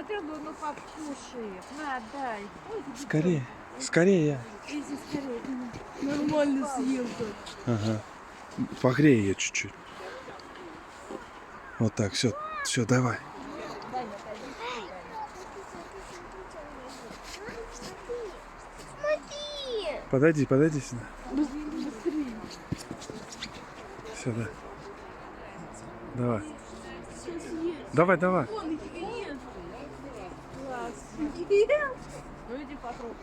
смотрел, но он пап кушает. На, дай. Ой, Скорее, скорее. иди скорее. Нормально съел тут. Ага. Погрей ее чуть-чуть. Вот так, все, все, давай. Смотри. Подойди, подойди сюда. Быстрее. Сюда. Давай. Сейчас съест. Давай, давай. Он ест. Класс. Ел. Ну иди потрогай.